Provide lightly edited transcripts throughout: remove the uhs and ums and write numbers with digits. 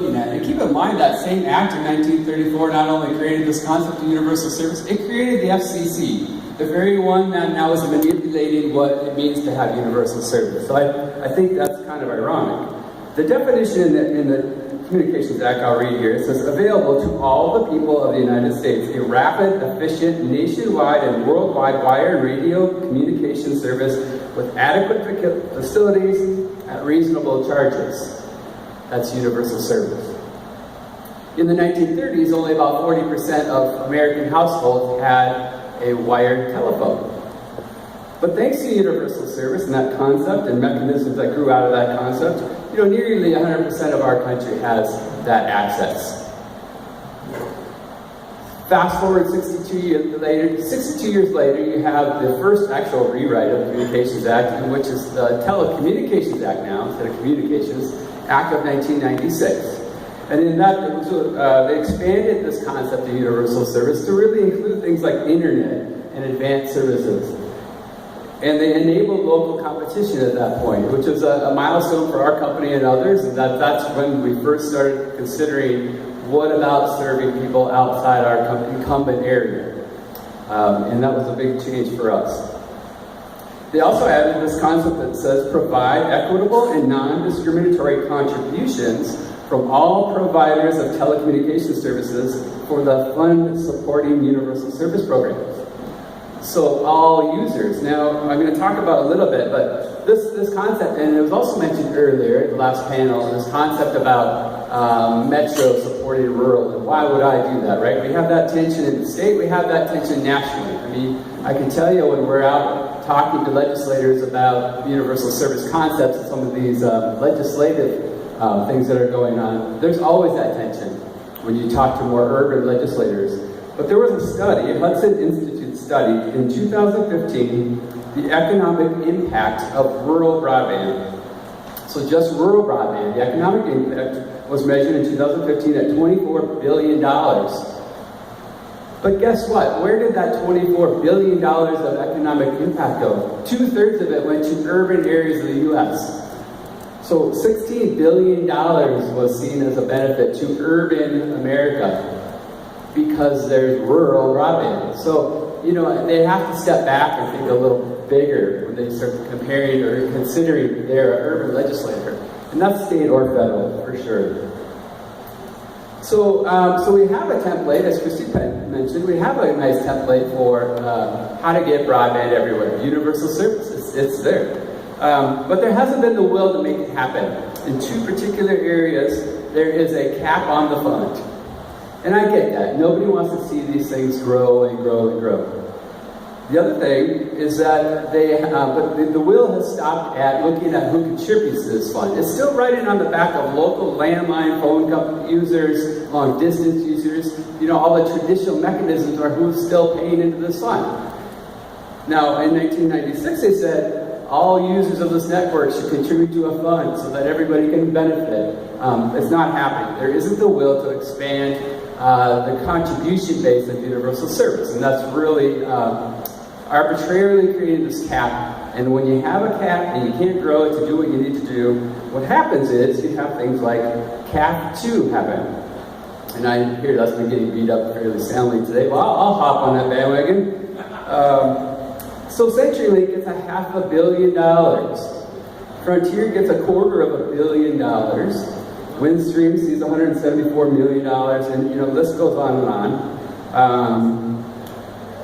looking at. And keep in mind that same act in 1934 not only created this concept of universal service, it created the FCC, the very one that now is manipulating what it means to have universal service. So I think that's kind of ironic. The definition in the Communications Act, I'll read here. It says, available to all the people of the United States, a rapid, efficient, nationwide and worldwide wire and radio communication service with adequate facilities at reasonable charges. That's universal service. In the 1930s, only about 40% of American households had a wired telephone. But thanks to universal service and that concept and mechanisms that grew out of that concept, nearly 100% of our country has that access. Fast forward 62 years later, you have the first actual rewrite of the Communications Act, which is the Telecommunications Act now, instead of Communications Act of 1996. And in that, they expanded this concept of universal service to really include things like internet and advanced services. And they enabled local competition at that point, which is a milestone for our company and others. And that's when we first started considering what about serving people outside our incumbent area. And that was a big change for us. They also added this concept that says provide equitable and non-discriminatory contributions from all providers of telecommunications services for the fund supporting universal service programs. So all users. Now, I'm going to talk about a little bit, but this concept, and it was also mentioned earlier in the last panel, this concept about metro supporting rural, and why would I do that, right? We have that tension in the state, we have that tension nationally. I mean, I can tell you when we're out talking to legislators about universal service concepts and some of these legislative things that are going on, there's always that tension when you talk to more urban legislators. But there was a study, a Hudson Institute study in 2015, the economic impact of rural broadband. So just rural broadband, the economic impact was measured in 2015 at $24 billion. But guess what? Where did that $24 billion of economic impact go? 2/3 of it went to urban areas of the U.S. So $16 billion was seen as a benefit to urban America because there's rural broadband. So, they have to step back and think a little bigger when they start comparing or considering their urban legislator. And that's state or federal, for sure. So we have a template, as Christy mentioned, we have a nice template for how to get broadband everywhere. Universal service, it's there. But there hasn't been the will to make it happen. In two particular areas, there is a cap on the fund. And I get that. Nobody wants to see these things grow and grow and grow. The other thing is that the will has stopped at looking at who contributes to this fund. It's still riding on the back of local landline phone company users, long distance users. All the traditional mechanisms are who's still paying into this fund. Now, in 1996, they said all users of this network should contribute to a fund so that everybody can benefit. It's not happening. There isn't the will to expand the contribution base of universal service, and that's really arbitrarily created this cap. And when you have a cap and you can't grow it to do what you need to do, what happens is you have things like Cap 2 happen. And I hear that's been getting beat up fairly soundly today. Well, I'll hop on that bandwagon. So CenturyLink gets $500 million. Frontier gets $250 million. Windstream sees $174 million, and the list goes on and on.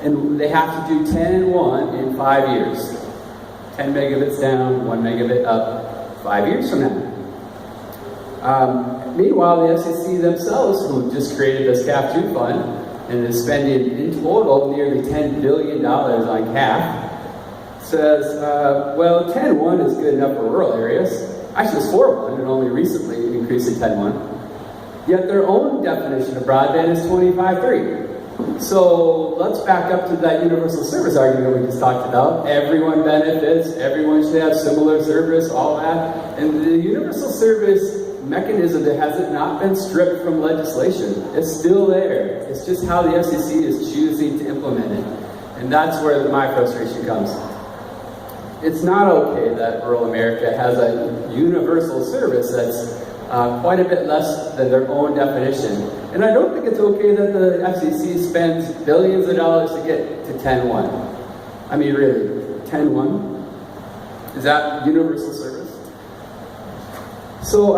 And they have to do 10 and 1 in 5 years. 10 megabits down, 1 megabit up, 5 years from now. Meanwhile, the FCC themselves, who just created this CAF 2 fund and is spending in total nearly $10 billion on CAF, says, 10-1 is good enough for rural areas. Actually, it's 4-1, and only recently increased to 10-1. Yet their own definition of broadband is 25-3. So let's back up to that universal service argument we just talked about. Everyone benefits, everyone should have similar service, all that. And the universal service mechanism that hasn't not been stripped from legislation. It's still there. It's just how the FCC is choosing to implement it. And that's where my frustration comes. It's not okay that rural America has a universal service that's quite a bit less than their own definition. And I don't think it's okay that the FCC spends billions of dollars to get to 10.1. I mean, really, 10.1? Is that universal service? So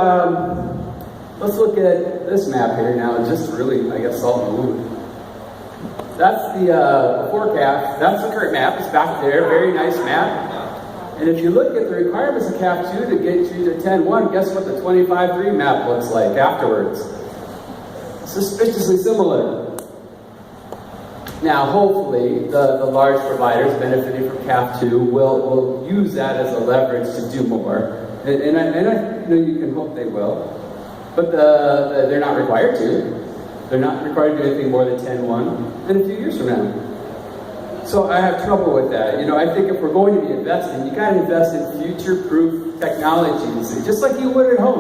let's look at this map here now, just really, I guess, salt in the wound. That's the forecast. That's the current map. It's back there. Very nice map. And if you look at the requirements of CAF 2 to get you to 10.1, guess what the 25.3 map looks like afterwards? Suspiciously similar. Now, hopefully, the large providers benefiting from CAF 2 will use that as a leverage to do more. And I know you can hope they will. But they're not required to. They're not required to do anything more than 10.1 in a few years from now. So I have trouble with that. You know, I think if we're going to be investing, you got to invest in future-proof technologies, just like you would at home.